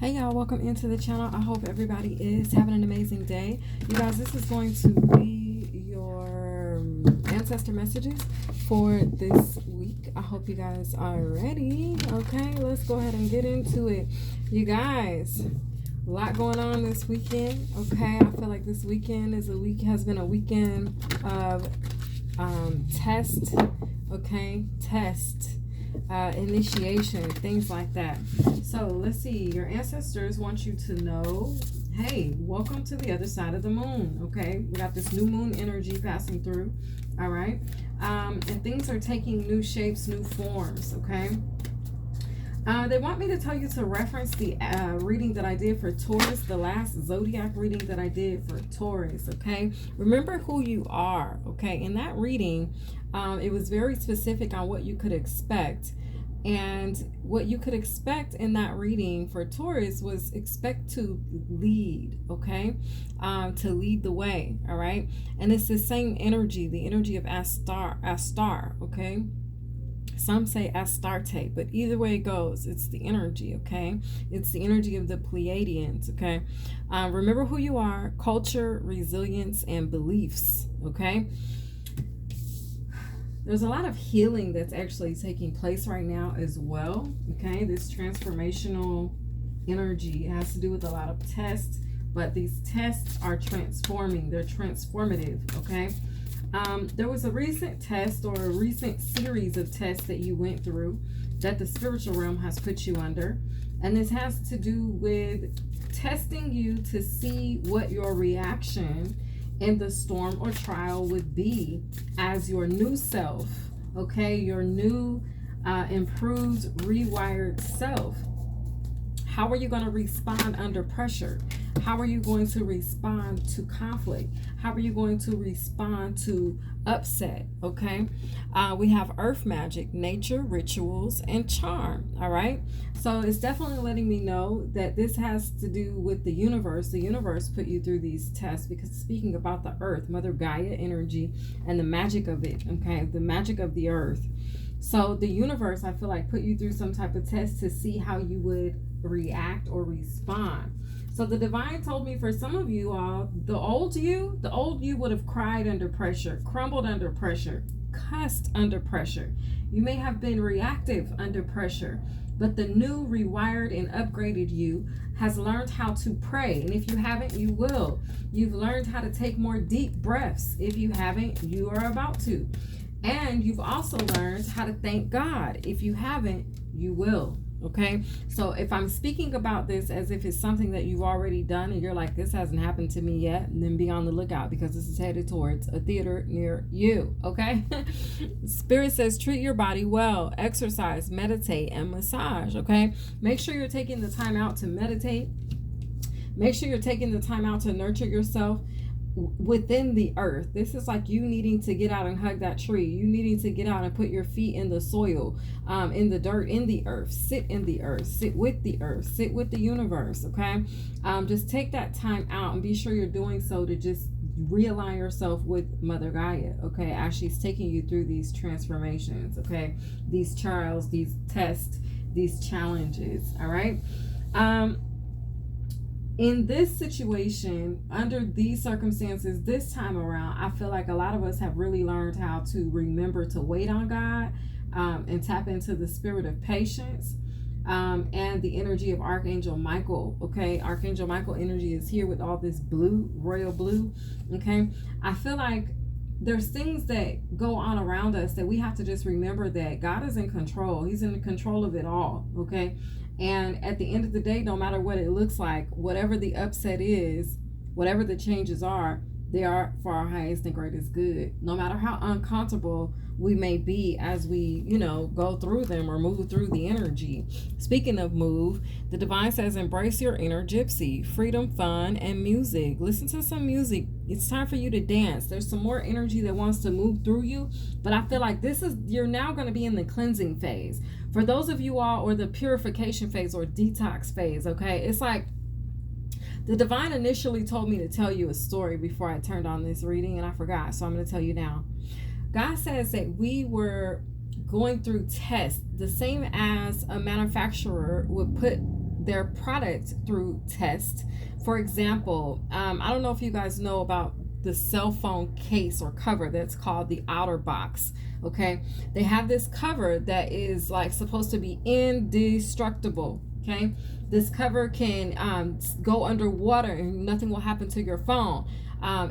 Hey y'all, welcome into the channel. I hope everybody is having an amazing day. You guys, this is going to be your ancestor messages for this week. I hope you guys are ready. Okay, let's go ahead and get into it. You guys, a lot going on this weekend. Okay, I feel like this weekend has been a weekend of test. Okay, test. Initiation, things like that. So let's see, your ancestors want you to know, hey, welcome to the other side of the moon. Okay, we got this new moon energy passing through. All right, and things are taking new shapes, new forms. Okay, they want me to tell you to reference the reading that I did for Taurus, the last zodiac reading that I did for Taurus. Okay, remember who you are. Okay, in that reading, it was very specific on what you could expect. And what you could expect in that reading for Taurus was expect to lead, okay? To lead the way, all right? And it's the same energy, the energy of Astar, okay? Some say Astarte, but either way it goes, it's the energy, okay? It's the energy of the Pleiadians, okay? Remember who you are, culture, resilience, and beliefs, okay? There's a lot of healing that's actually taking place right now as well, okay? This transformational energy has to do with a lot of tests, but these tests are transforming. They're transformative, okay? There was a recent test or a recent series of tests that you went through that the spiritual realm has put you under, and this has to do with testing you to see what your reaction in the storm or trial would be as your new self, okay? Your new, improved, rewired self. How are you going to respond under pressure? How are you going to respond to conflict? How are you going to respond to upset? Okay, we have earth magic, nature, rituals, and charm. All right, so it's definitely letting me know that this has to do with the universe. The universe put you through these tests because speaking about the earth, Mother Gaia energy, and the magic of it. Okay, the magic of the earth. So the universe, I feel like, put you through some type of test to see how you would react or respond. So the divine told me for some of you all, the old you would have cried under pressure, crumbled under pressure, cussed under pressure. You may have been reactive under pressure, but the new rewired and upgraded you has learned how to pray. And if you haven't, you will. You've learned how to take more deep breaths. If you haven't, you are about to. And you've also learned how to thank God. If you haven't, you will. Okay, so if I'm speaking about this as if it's something that you've already done and you're like, this hasn't happened to me yet, then be on the lookout because this is headed towards a theater near you. Okay, Spirit says treat your body well, exercise, meditate, and massage. Okay, make sure you're taking the time out to meditate. Make sure you're taking the time out to nurture yourself within the earth. This is like you needing to get out and hug that tree. You needing to get out and put your feet in the soil, in the dirt, in the earth. Sit in the earth. Sit with the earth. Sit with the universe. Okay, just take that time out and be sure you're doing so to just realign yourself with Mother Gaia. Okay, as she's taking you through these transformations. Okay, these trials, these tests, these challenges. All right. In this situation, under these circumstances, this time around, I feel like a lot of us have really learned how to remember to wait on God, and tap into the spirit of patience, and the energy of Archangel Michael. Okay, Archangel Michael energy is here with all this blue, royal blue. Okay, I feel like there's things that go on around us that we have to just remember that God is in control. He's in control of it all. Okay, and at the end of the day, no matter what it looks like, whatever the upset is, whatever the changes are, they are for our highest and greatest good. No matter how uncomfortable we may be as we, go through them or move through the energy. Speaking of move, the divine says embrace your inner gypsy, freedom, fun, and music. Listen to some music. It's time for you to dance. There's some more energy that wants to move through you, but I feel like you're now going to be in the cleansing phase. For those of you all, or the purification phase or detox phase, okay? It's like the divine initially told me to tell you a story before I turned on this reading, and I forgot, so I'm going to tell you now. God says that we were going through tests, the same as a manufacturer would put their product through test. For example, I don't know if you guys know about the cell phone case or cover that's called the outer box. Okay, they have this cover that is like supposed to be indestructible. Okay, this cover can go underwater and nothing will happen to your phone.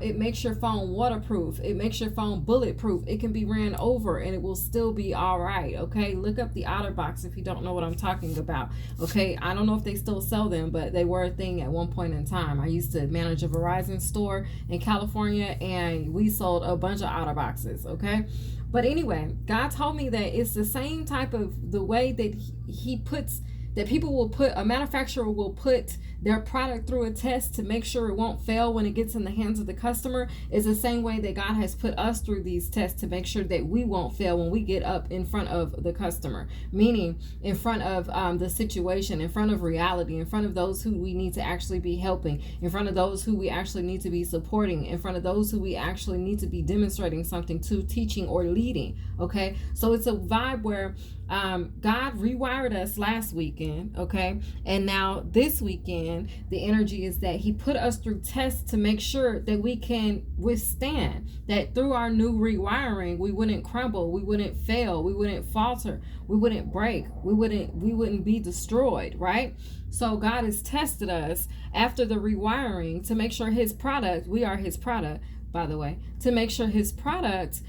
It makes your phone waterproof. It makes your phone bulletproof. It can be ran over and it will still be all right. Okay, look up the outer box if you don't know what I'm talking about. Okay, I don't know if they still sell them, but they were a thing at one point in time. I used to manage a Verizon store in California and we sold a bunch of outer boxes. Okay, but anyway, God told me that it's the same type of the way that he puts, that people will put, a manufacturer will put their product through a test to make sure it won't fail when it gets in the hands of the customer, is the same way that God has put us through these tests to make sure that we won't fail when we get up in front of the customer, meaning in front of the situation, in front of reality, in front of those who we need to actually be helping, in front of those who we actually need to be supporting, in front of those who we actually need to be demonstrating something to, teaching or leading. Okay, so it's a vibe where God rewired us last weekend, okay, and now this weekend the energy is that he put us through tests to make sure that we can withstand, that through our new rewiring we wouldn't crumble, we wouldn't fail, we wouldn't falter, we wouldn't break, we wouldn't be destroyed, right? So God has tested us after the rewiring to make sure his product, we are his product, by the way, to make sure his product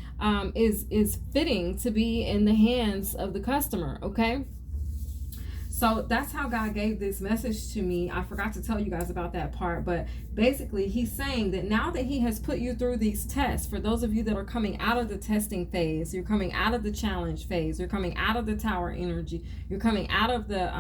is fitting to be in the hands of the customer. Okay, so that's how God gave this message to me. I forgot to tell you guys about that part, but basically he's saying that now that he has put you through these tests, for those of you that are coming out of the testing phase, you're coming out of the challenge phase, you're coming out of the tower energy, you're coming out of the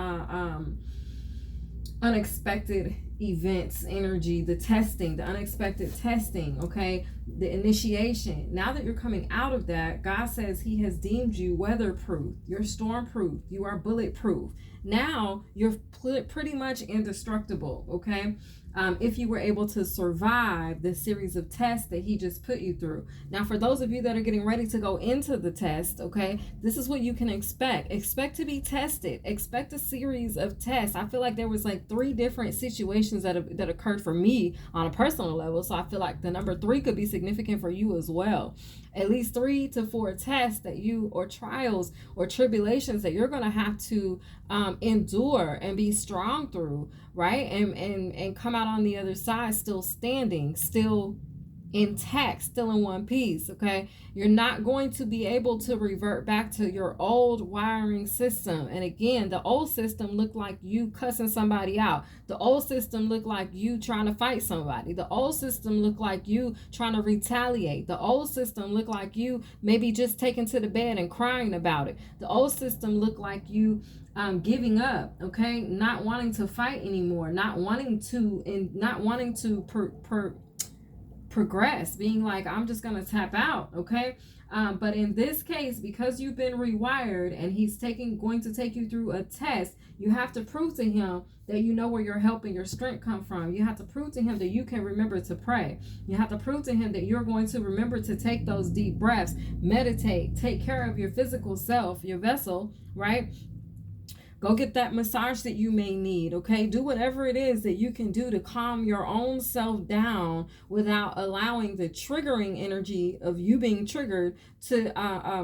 unexpected events energy, the testing, the unexpected testing, okay, the initiation. Now that you're coming out of that, God says he has deemed you weatherproof, you're stormproof, you are bulletproof. Now you're pretty much indestructible, okay, if you were able to survive the series of tests that he just put you through. Now, for those of you that are getting ready to go into the test, okay, this is what you can expect. Expect to be tested. Expect a series of tests. I feel like there was like 3 different situations that occurred for me on a personal level, so I feel like the number 3 could be significant for you as well. At least 3 to 4 tests that you, or trials or tribulations that you're going to have to endure and be strong through, right? And come out on the other side still standing, still intact, still in one piece. Okay, you're not going to be able to revert back to your old wiring system. And again, the old system looked like you cussing somebody out. The old system looked like you trying to fight somebody. The old system looked like you trying to retaliate. The old system looked like you maybe just taking to the bed and crying about it. The old system looked like you giving up, okay, not wanting to fight anymore, not wanting to progress, being like, I'm just gonna tap out, okay. But in this case, because you've been rewired and he's going to take you through a test, you have to prove to him that you know where your help and your strength come from. You have to prove to him that you can remember to pray. You have to prove to him that you're going to remember to take those deep breaths, meditate, take care of your physical self, your vessel, right? Go get that massage that you may need, okay? Do whatever it is that you can do to calm your own self down without allowing the triggering energy of you being triggered to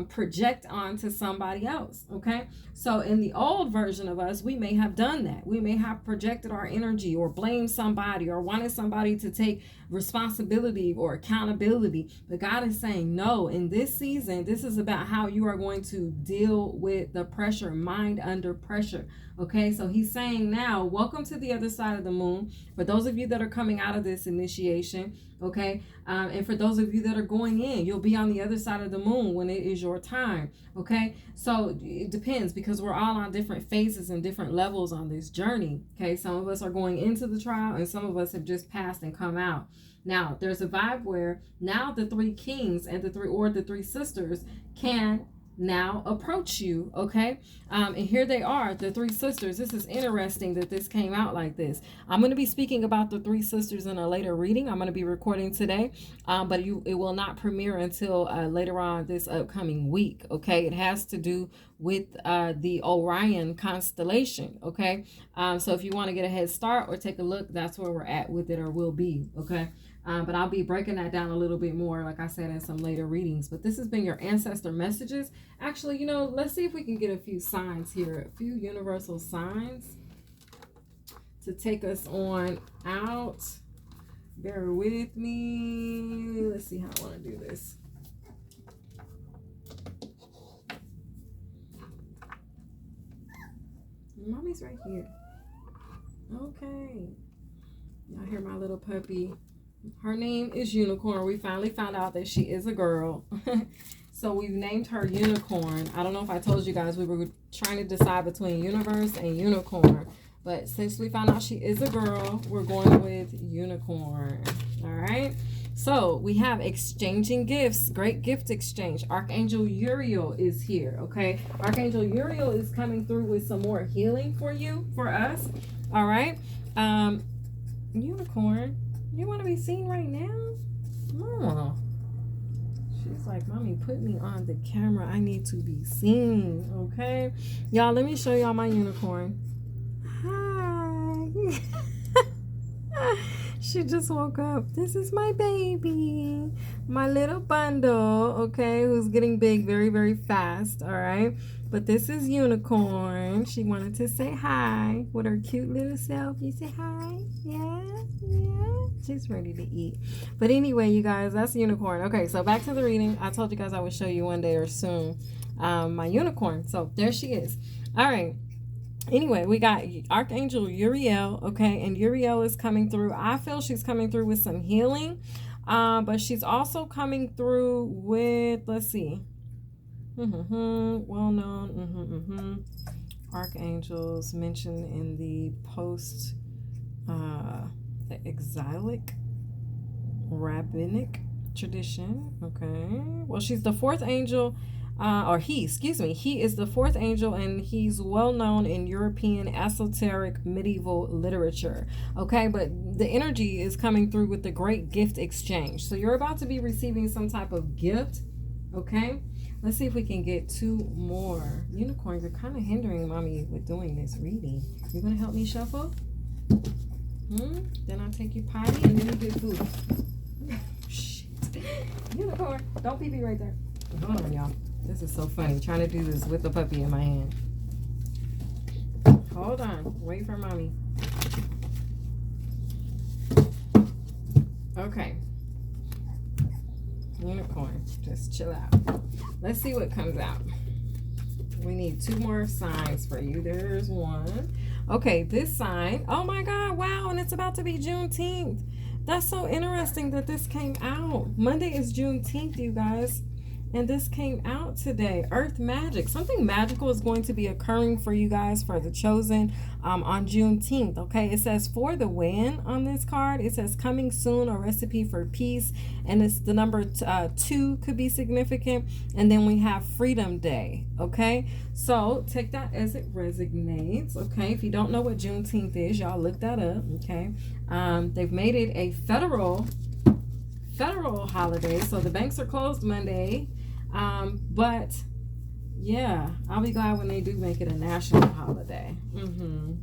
project onto somebody else, okay? So in the old version of us, we may have done that. We may have projected our energy or blamed somebody or wanted somebody to take responsibility or accountability. But God is saying, no, in this season, this is about how you are going to deal with the pressure, mind under pressure. Okay, so he's saying now, welcome to the other side of the moon. For those of you that are coming out of this initiation, okay, and for those of you that are going in, you'll be on the other side of the moon when it is your time. Okay, so it depends, because we're all on different phases and different levels on this journey. Okay, some of us are going into the trial and some of us have just passed and come out. Now there's a vibe where now the 3 kings and the 3 sisters can now approach you, okay? And here they are, the 3 sisters. This is interesting that this came out like this. I'm going to be speaking about the 3 sisters in a later reading. I'm going to be recording today, but it will not premiere until later on this upcoming week, okay? It has to do with the Orion constellation. Okay, so if you want to get a head start or take a look, that's where we're at with it, or will be. Okay, but I'll be breaking that down a little bit more, like I said, in some later readings. But this has been your ancestor messages. Actually, let's see if we can get a few signs here, a few universal signs to take us on out. Bear with me. Let's see how I want to do this. Mommy's right here. Okay. Y'all hear my little puppy. Her name is Unicorn. We finally found out that she is a girl. So we've named her Unicorn. I don't know if I told you guys we were trying to decide between Universe and Unicorn. But since we found out she is a girl, we're going with Unicorn. All right. So we have exchanging gifts. Great gift exchange. Archangel Uriel is here. Okay. Archangel Uriel is coming through with some more healing for you, for us. All right. Unicorn, you want to be seen right now? Mama. She's like, Mommy, put me on the camera. I need to be seen. Okay. Y'all, let me show y'all my unicorn. Hi. She just woke up. This is my baby, my little bundle, okay, who's getting big very, very fast, all right? But this is Unicorn. She wanted to say hi with her cute little self. You say hi? Yeah, yeah. She's ready to eat. But anyway, you guys, that's Unicorn. Okay, so back to the reading. I told you guys I would show you one day or soon my unicorn. So there she is. All right. Anyway, we got Archangel Uriel, okay, and Uriel is coming through. I feel she's coming through with some healing, but she's also coming through with, let's see, well-known archangels mentioned in the the exilic rabbinic tradition, okay. Well, she's the fourth angel. He is the fourth angel, and he's well known in European esoteric medieval literature. Okay, but the energy is coming through with the great gift exchange. So you're about to be receiving some type of gift. Okay, let's see if we can get two more. Unicorn, you're kind of hindering Mommy with doing this reading. You're going to help me shuffle? Then I'll take you potty and then you get food. Shit. Unicorn, don't pee right there. Hold on, y'all. This is so funny, trying to do this with the puppy in my hand. Hold on. Wait for Mommy. Okay. Unicorn, just chill out. Let's see what comes out. We need two more signs for you. There's one. Okay, this sign. Oh my God, wow, and it's about to be Juneteenth. That's so interesting that this came out. Monday is Juneteenth, you guys. And this came out today. Earth magic. Something magical is going to be occurring for you guys, for the chosen, on Juneteenth. Okay, it says for the win on this card. It says coming soon, a recipe for peace. And it's the number 2 could be significant. And then we have Freedom Day. Okay, so take that as it resonates. Okay, if you don't know what Juneteenth is, y'all look that up. Okay, they've made it a federal holiday, so the banks are closed Monday. But yeah, I'll be glad when they do make it a national holiday.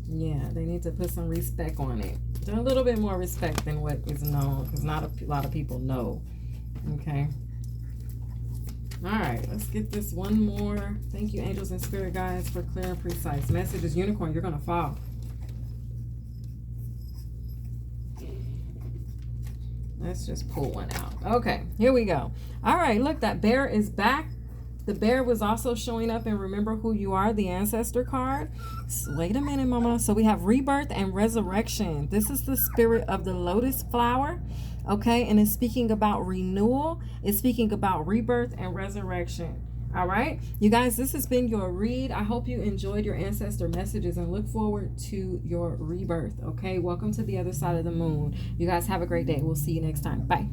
Yeah, they need to put some respect on it. A little bit more respect than what is known, because not a lot of people know. Okay. All right, let's get this one more. Thank you, angels and spirit guides, for clear and precise messages. Unicorn, you're gonna fall. Let's just pull one out. Okay, here we go. All right, look, that bear is back. The bear was also showing up in Remember Who You Are, the Ancestor card. So, wait a minute, Mama. So we have rebirth and resurrection. This is the spirit of the lotus flower, okay? And it's speaking about renewal. It's speaking about rebirth and resurrection. All right, you guys, this has been your read. I hope you enjoyed your ancestor messages and look forward to your rebirth. Okay, welcome to the other side of the moon. You guys have a great day. We'll see you next time. Bye.